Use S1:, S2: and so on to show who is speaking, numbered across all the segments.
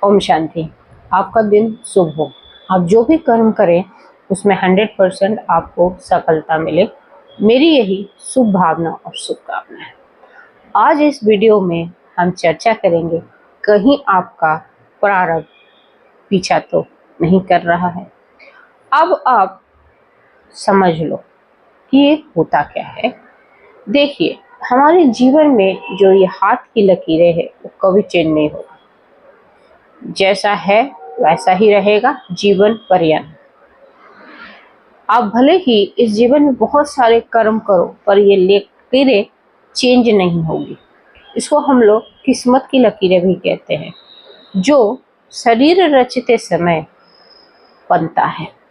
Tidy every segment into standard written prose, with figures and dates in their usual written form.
S1: ओम शांति। आपका दिन शुभ हो। आप जो भी कर्म करें उसमें 100% आपको सफलता मिले, मेरी यही शुभ भावना और शुभकामना है। आज इस वीडियो में हम चर्चा करेंगे, कहीं आपका प्रारब्ध पीछा तो नहीं कर रहा है। अब आप समझ लो कि ये होता क्या है। देखिए, हमारे जीवन में जो ये हाथ की लकीरें हैं वो कभी चेंज नहीं होगा, जैसा है वैसा ही रहेगा जीवन पर्यंत। आप भले ही इस जीवन में बहुत सारे कर्म करो पर ये लकीरें चेंज नहीं होगी। इसको हम लोग किस्मत की लकीरें भी कहते हैं, जो शरीर रचते समय बनता है।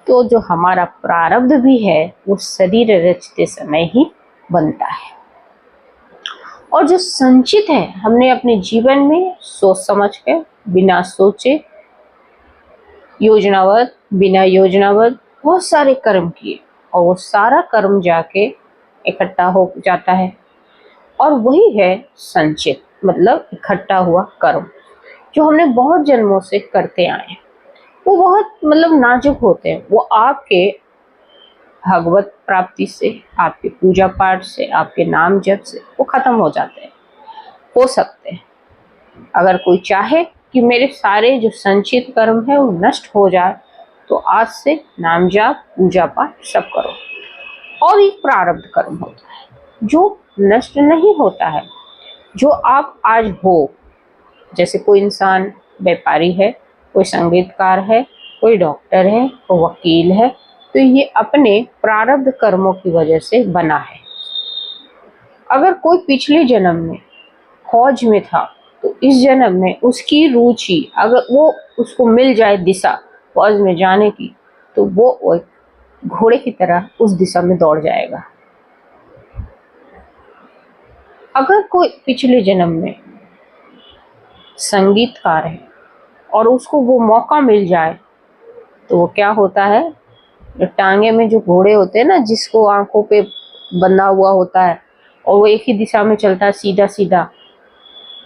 S1: तो जो हमारा प्रारब्ध भी है वो शरीर रचते समय ही बनता है, और जो संचित है हमने अपने जीवन में सोच समझ कर, बिना सोचे, योजनाबद्ध, बिना योजनाबद्ध बहुत सारे कर्म किए, और वो सारा कर्म जाके इकट्ठा हो जाता है, और वही है संचित, मतलब इकट्ठा हुआ कर्म जो हमने बहुत जन्मों से करते आए हैं। वो बहुत नाजुक होते हैं। वो आपके भगवत प्राप्ति से, आपके पूजा पाठ से, आपके नाम जप से वो खत्म हो जाते हैं, हो सकते हैं। अगर कोई चाहे कि मेरे सारे जो संचित कर्म है वो नष्ट हो जाए, तो आज से नाम जाप, पूजा पाठ सब करो। और एक प्रारब्ध कर्म होता है जो नष्ट नहीं होता है, जो आप आज हो। जैसे कोई इंसान व्यापारी है, कोई संगीतकार है, कोई डॉक्टर है, कोई वकील है, तो ये अपने प्रारब्ध कर्मों की वजह से बना है। अगर कोई पिछले जन्म में फौज में था, तो इस जन्म में उसकी रुचि, अगर वो उसको मिल जाए दिशा फौज में जाने की, तो वो एक घोड़े की तरह उस दिशा में दौड़ जाएगा। अगर कोई पिछले जन्म में संगीतकार है और उसको वो मौका मिल जाए, तो वो क्या होता है, टांगे में जो घोड़े होते हैं ना, जिसको आंखों पे बंधा हुआ होता है और वो एक ही दिशा में चलता है सीधा सीधा,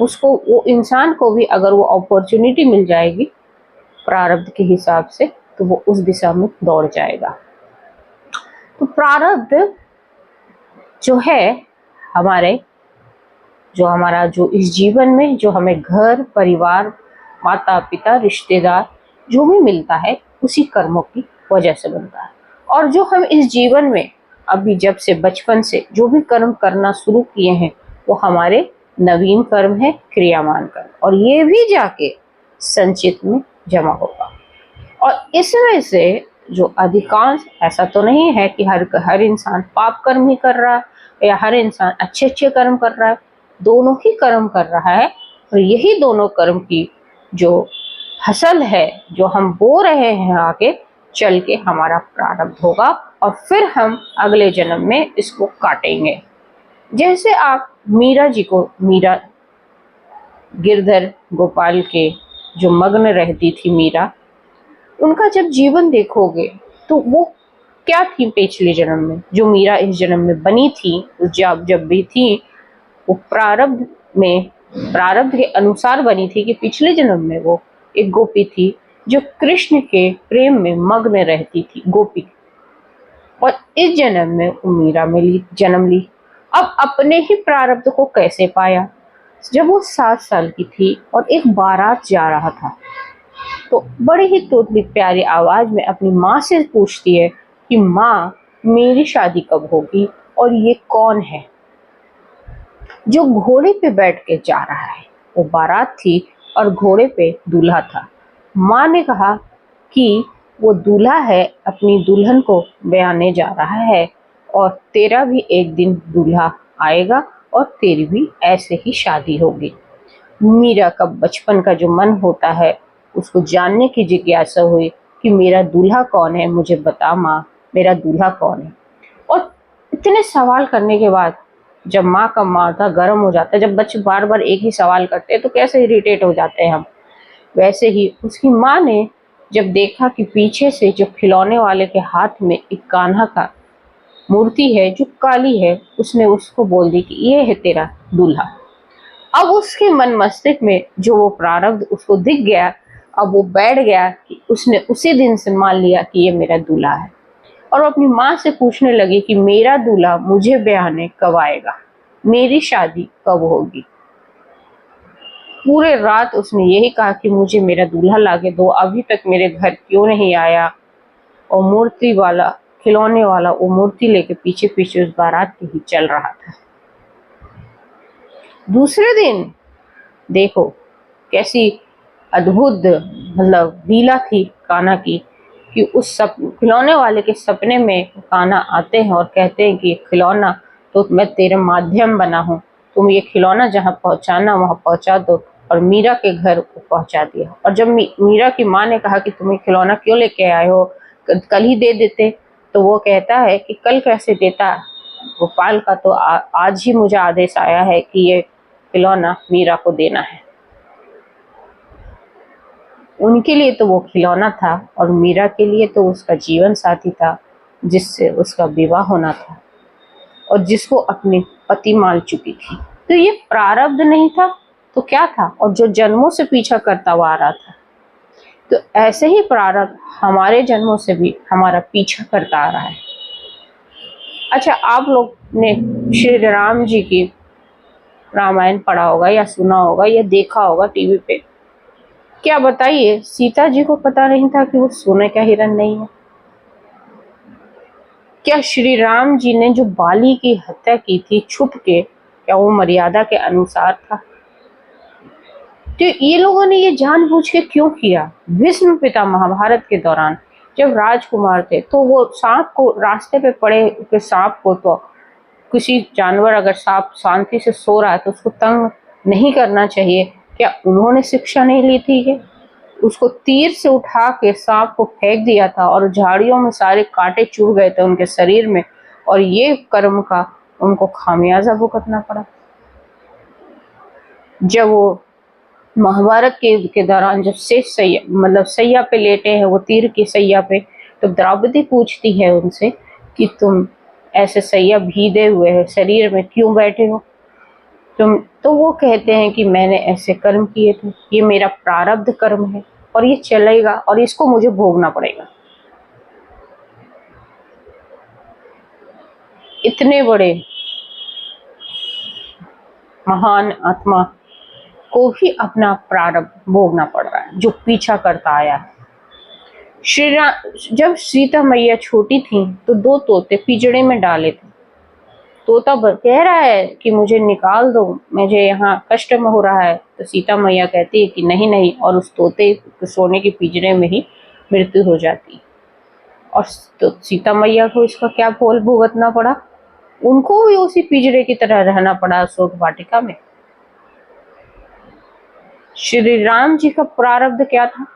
S1: उसको, वो इंसान को भी अगर वो अपॉर्चुनिटी मिल जाएगी प्रारब्ध के हिसाब से, तो वो उस दिशा में दौड़ जाएगा। तो प्रारब्ध जो है हमारा जो इस जीवन में जो हमें घर परिवार, माता पिता, रिश्तेदार जो भी मिलता है, उसी कर्मों की वजह से बनता है। और जो हम इस जीवन में अभी जब से बचपन से जो भी कर्म करना शुरू किए हैं, वो हमारे नवीन कर्म है, क्रियामान कर्म, और ये भी जाके संचित में जमा होगा। और इसमें से जो अधिकांश, ऐसा तो नहीं है कि हर इंसान पाप कर्म ही कर रहा है या हर इंसान अच्छे अच्छे कर्म कर रहा है, दोनों ही कर्म कर रहा है। और यही दोनों कर्म की जो फसल है, जो हम बो रहे हैं, आगे चल के हमारा प्रारब्ध होगा, और फिर हम अगले जन्म में इसको काटेंगे। जैसे आप मीरा जी को, मीरा गिरधर गोपाल के जो मग्न रहती थी मीरा, उनका जब जीवन देखोगे तो वो क्या थी पिछले जन्म में, जो मीरा इस जन्म में बनी थी, जब भी थी, वो प्रारब्ध के अनुसार बनी थी कि पिछले जन्म में वो एक गोपी थी जो कृष्ण के प्रेम में मग्न रहती थी, गोपी। और इस जन्म में वो मीरा में जन्म ली। अब अपने ही प्रारब्ध को कैसे पाया, जब वो 7 साल की थी और एक बारात जा रहा था, तो बड़ी ही तोतली प्यारी आवाज में अपनी माँ से पूछती है कि माँ, मेरी शादी कब होगी और ये कौन है जो घोड़े पे बैठ के जा रहा है। वो बारात थी और घोड़े पे दूल्हा था। माँ ने कहा कि वो दूल्हा है, अपनी दुल्हन को ब्याहने जा रहा है, और तेरा भी एक दिन दूल्हा आएगा और तेरी भी ऐसे ही शादी होगी। मीरा का बचपन का जो मन होता है, उसको जानने की जिज्ञासा हुई कि मेरा दूल्हा कौन है, मुझे बता माँ, मेरा दूल्हा कौन है। और इतने सवाल करने के बाद जब माँ का माथा गर्म हो जाता है, जब बच्चे बार बार एक ही सवाल करते हैं तो कैसे इरिटेट हो जाते हैं हम, वैसे ही उसकी माँ ने जब देखा कि पीछे से जो खिलौने वाले के हाथ में एक कान्हा का मूर्ति है जो काली है, उसने उसको बोल दी कि ये है तेरा दूल्हा। अब उसके मन मस्तिष्क में जो वो प्रारब्ध उसको दिख गया, अब वो बैठ गया कि उसने उसी दिन से मान लिया कि ये मेरा दूल्हा है। और वो अपनी माँ से पूछने लगी कि मेरा दूल्हा मुझे ब्याहने कब आएगा, मेरी शादी कब होगी। पूरे रात उसने यही कहा कि मुझे मेरा दूल्हा लाके दो, अभी तक मेरे घर क्यों नहीं आया। और मूर्ति वाला, खिलौने वाला वो मूर्ति लेके पीछे पीछे उस बारात के ही चल रहा था। दूसरे दिन देखो कैसी अद्भुत मतलब लीला थी कान्हा की, कि उस खिलौने वाले के सपने में कान्हा आते हैं और कहते हैं कि खिलौना तो मैं तेरे माध्यम बना हूँ, तुम ये खिलौना जहाँ पहुँचाना वहाँ पहुँचा दो। और मीरा के घर पहुँचा दिया। और जब मीरा की माँ ने कहा कि तुम ये खिलौना क्यों लेके आए हो, कल ही दे देते, तो वो कहता है कि कल कैसे देता, गोपाल का तो आज ही मुझे आदेश आया है कि ये खिलौना मीरा को देना है। उनके लिए तो वो खिलौना था और मीरा के लिए तो उसका जीवन साथी था, जिससे उसका विवाह होना था और जिसको अपने पति मान चुकी थी। तो ये प्रारब्ध नहीं था तो क्या था, और जो जन्मों से पीछा करता हुआ आ रहा था। तो ऐसे ही प्रारब्ध हमारे जन्मों से भी हमारा पीछा करता आ रहा है। अच्छा, आप लोग ने श्री राम जी की रामायण पढ़ा होगा या सुना होगा या देखा होगा टीवी पे। क्या बताइए, सीता जी को पता नहीं था कि वो सोने का हिरण नहीं है? क्या श्री राम जी ने जो बाली की हत्या की थी छुप के, क्या वो मर्यादा के अनुसार था? तो ये लोगों ने ये जानबूझ के क्यों किया? भीष्म पिता महाभारत के दौरान जब राजकुमार थे तो वो सांप को, रास्ते पे पड़े के सांप को, तो किसी जानवर अगर सांप शांति से सो रहा है तो उसको तंग नहीं करना चाहिए। क्या उन्होंने शिक्षा नहीं ली थी कि उसको तीर से उठा के सांप को फेंक दिया था और झाड़ियों में सारे कांटे चुभ गए थे उनके शरीर में, और ये कर्म का उनको खामियाजा भुगतना पड़ा। जब वो महाभारत के युद्ध के दौरान जब शेष सैया मतलब सैया पे लेटे हैं, वो तीर की सैया पे, तो द्रौपदी पूछती है उनसे कि तुम ऐसे सैया भीदे हुए है शरीर में क्यों बैठे हो तुम? तो वो कहते हैं कि मैंने ऐसे कर्म किए थे, ये मेरा प्रारब्ध कर्म है और ये चलेगा और इसको मुझे भोगना पड़ेगा। इतने बड़े महान आत्मा को भी अपना प्रारब्ध भोगना पड़ रहा है जो पीछा करता आया है। श्री राम, जब सीता मैया छोटी थी तो दो तोते पिंजड़े में डाले थे। तोता कह रहा है कि मुझे निकाल दो, मुझे यहाँ कष्ट में हो रहा है। तो सीता मैया कहती है कि नहीं नहीं, और उस तोते सोने के पिंजरे में ही मृत्यु हो जाती। और तो सीता मैया को इसका क्या फल भुगतना पड़ा? उनको भी उसी पिंजरे की तरह रहना पड़ा अशोक वाटिका में। श्री राम जी का प्रारब्ध क्या था?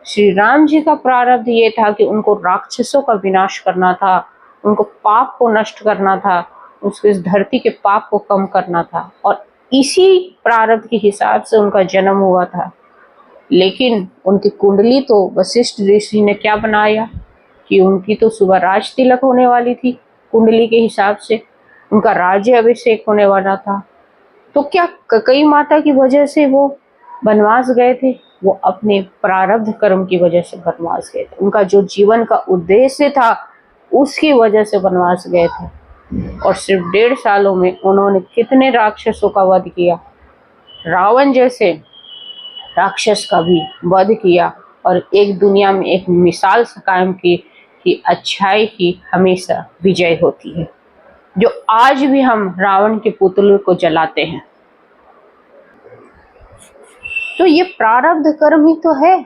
S1: श्री राम जी का प्रारब्ध ये था कि उनको राक्षसों का विनाश करना था, उनको पाप को नष्ट करना था, उसको इस धरती के पाप को कम करना था, और इसी प्रारब्ध के हिसाब से उनका जन्म हुआ था। लेकिन उनकी कुंडली तो वशिष्ठ ऋषि ने क्या बनाया कि उनकी तो सुबह राज तिलक होने वाली थी, कुंडली के हिसाब से उनका राज्य अभिषेक होने वाला था। तो क्या कई माता की वजह से वो वनवास गए थे? वो अपने प्रारब्ध कर्म की वजह से वनवास गए थे। उनका जो जीवन का उद्देश्य था उसकी वजह से वनवास गए थे। और सिर्फ 1.5 सालों में उन्होंने कितने राक्षसों का वध किया, रावण जैसे राक्षस का भी वध किया, और एक दुनिया में एक मिसाल कायम की कि अच्छाई की हमेशा विजय होती है, जो आज भी हम रावण के पुतलों को जलाते हैं। तो ये प्रारब्ध कर्म ही तो है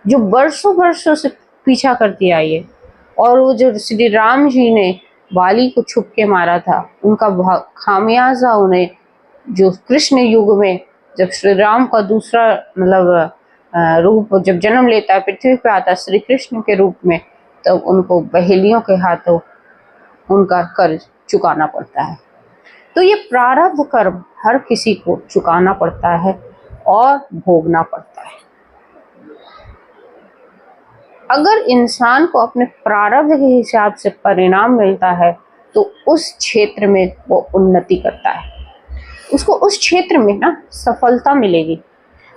S1: जो वर्षों वर्षों से पीछा करती आई है। और वो जो श्री राम जी ने बाली को छुप के मारा था, उनका खामियाजा उन्हें जो कृष्ण युग में जब श्री राम का दूसरा मतलब रूप जब जन्म लेता है, पृथ्वी पे आता है श्री कृष्ण के रूप में, तब तो उनको बहेलियों के हाथों उनका कर्ज चुकाना पड़ता है। तो ये प्रारब्ध कर्म हर किसी को चुकाना पड़ता है और भोगना पड़ता है। अगर इंसान को अपने प्रारब्ध के हिसाब से परिणाम मिलता है तो उस क्षेत्र में वो उन्नति करता है, उसको उस क्षेत्र में ना सफलता मिलेगी।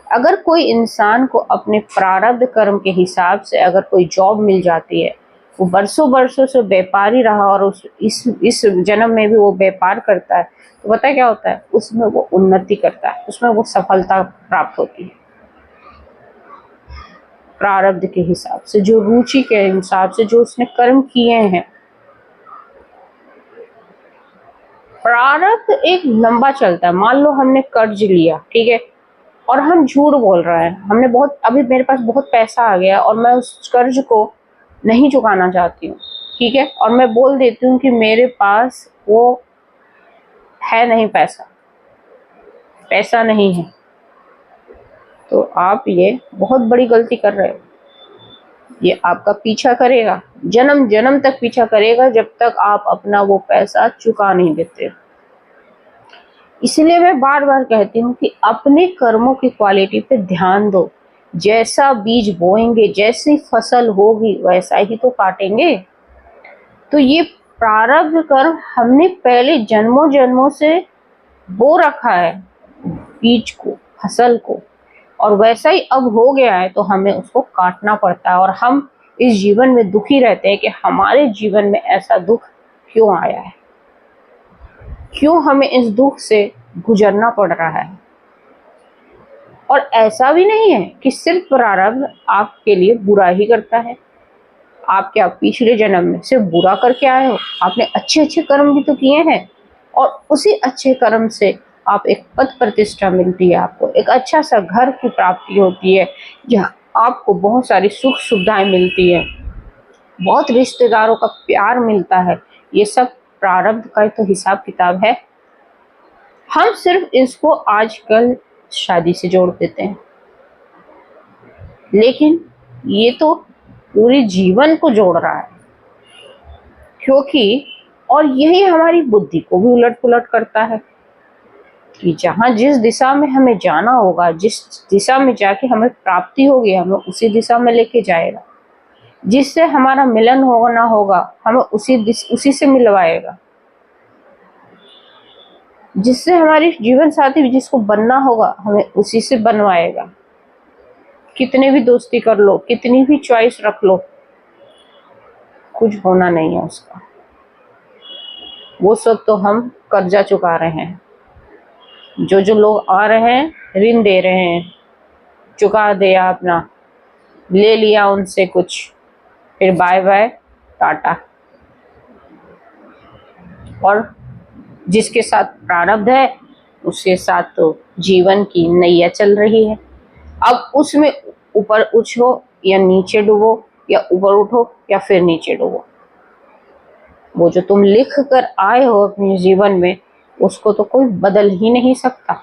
S1: अगर कोई इंसान को अपने प्रारब्ध कर्म के हिसाब से अगर कोई जॉब मिल जाती है, वो बरसों बरसों से व्यापारी रहा और इस जन्म में भी वो व्यापार करता है, तो पता है क्या होता है, उसमें वो उन्नति करता है, उसमें वो सफलता प्राप्त होती है। प्रारब्ध के हिसाब से, जो रुचि के हिसाब से जो उसने कर्म किए हैं। प्रारब्ध एक लंबा चलता है। मान लो हमने कर्ज लिया, ठीक है, और हम झूठ बोल रहे हैं, हमने बहुत, अभी मेरे पास बहुत पैसा आ गया और मैं उस कर्ज को नहीं चुकाना चाहती हूँ, ठीक है, और मैं बोल देती हूँ कि मेरे पास वो है नहीं, पैसा नहीं है, तो आप ये बहुत बड़ी गलती कर रहे हो। ये आपका पीछा करेगा, जन्म जन्म तक पीछा करेगा, जब तक आप अपना वो पैसा चुका नहीं देते। इसलिए मैं बार बार कहती हूँ कि अपने कर्मों की क्वालिटी पे ध्यान दो। जैसा बीज बोएंगे, जैसी फसल होगी, वैसा ही तो काटेंगे। तो ये प्रारब्ध कर्म हमने पहले जन्मों जन्मों से बो रखा है, बीज को, फसल को, और वैसा ही अब हो गया है, तो हमें उसको काटना पड़ता है। और हम इस जीवन में दुखी रहते हैं कि हमारे जीवन में ऐसा दुख क्यों आया है, क्यों हमें इस दुख से गुजरना पड़ रहा है। और ऐसा भी नहीं है कि सिर्फ प्रारब्ध आपके लिए बुरा ही करता है। आप क्या पिछले जन्म में सिर्फ बुरा करके आए हो? आपने अच्छे अच्छे कर्म भी तो किए हैं, और उसी अच्छे कर्म से आप एक पद प्रतिष्ठा मिलती है, आपको एक अच्छा सा घर की प्राप्ति होती है, जहाँ आपको बहुत सारी सुख सुविधाएं मिलती है, बहुत रिश्तेदारों का प्यार मिलता है। ये सब प्रारब्ध का तो हिसाब किताब है। हम सिर्फ इसको आजकल शादी से जोड़ देते हैं, लेकिन ये तो पूरे जीवन को जोड़ रहा है, क्योंकि और यही हमारी बुद्धि को भी उलट पुलट करता है कि जहाँ जिस दिशा में हमें जाना होगा, जिस दिशा में जाके हमें प्राप्ति होगी, हमें उसी दिशा में लेके जाएगा। जिससे हमारा मिलन होना होगा, हमें उसी से मिलवाएगा। जिससे हमारी जीवन साथी जिसको बनना होगा, हमें उसी से बनवाएगा। कितने भी दोस्ती कर लो, कितनी भी चॉइस रख लो, कुछ होना नहीं है उसका। वो सब तो हम कर्जा चुका रहे हैं। जो लोग आ रहे हैं, ऋण दे रहे हैं, चुका दिया अपना, ले लिया उनसे कुछ, फिर बाय बाय टाटा। और जिसके साथ प्रारब्ध है, उसके साथ तो जीवन की नैया चल रही है। अब उसमें ऊपर उछो या नीचे डूबो, या ऊपर उठो या फिर नीचे डूबो। वो जो तुम लिख कर आए हो अपने जीवन में, उसको तो कोई बदल ही नहीं सकता।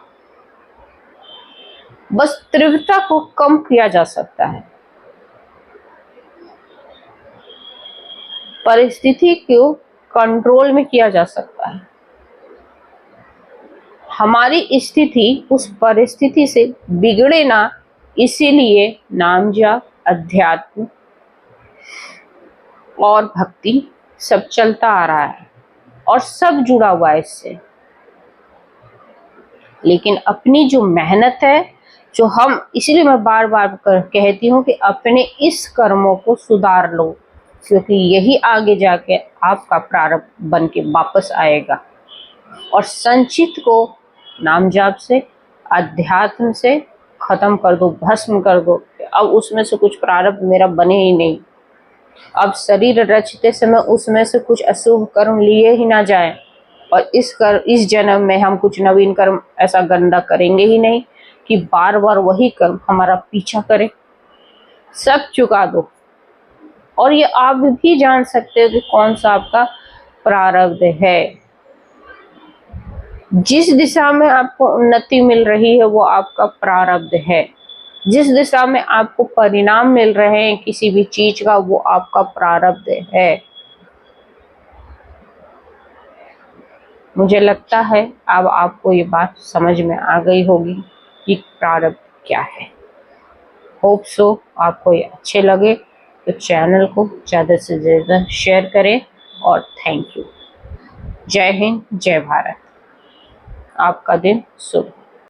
S1: बस तीव्रता को कम किया जा सकता है, परिस्थिति को कंट्रोल में किया जा सकता है। हमारी स्थिति उस परिस्थिति से बिगड़े ना, इसीलिए नाम जाप, अध्यात्म और भक्ति सब चलता आ रहा है और सब जुड़ा हुआ है इससे। लेकिन अपनी जो मेहनत है, जो हम, इसीलिए मैं बार बार कहती हूँ कि अपने इस कर्मों को सुधार लो, क्योंकि यही आगे जाके आपका प्रारब्ध बन के वापस आएगा। और संचित को नाम जाप से, अध्यात्म से खत्म कर दो, भस्म कर दो। अब उसमें से कुछ प्रारब्ध मेरा बने ही नहीं। अब शरीर रचते समय उसमें से कुछ अशुभ कर्म लिए ही ना जाए, और इस जन्म में हम कुछ नवीन कर्म ऐसा गंदा करेंगे ही नहीं कि बार बार वही कर्म हमारा पीछा करे। सब चुका दो, और ये आप भी जान सकते हो कि कौन सा आपका प्रारब्ध है। जिस दिशा में आपको उन्नति मिल रही है, वो आपका प्रारब्ध है। जिस दिशा में आपको परिणाम मिल रहे हैं किसी भी चीज का, वो आपका प्रारब्ध है। मुझे लगता है अब आपको ये बात समझ में आ गई होगी कि प्रारब्ध क्या है। होप सो आपको ये अच्छे लगे, तो चैनल को ज़्यादा से ज़्यादा शेयर करें, और थैंक यू। जय हिंद, जय भारत। आपका दिन शुभ हो।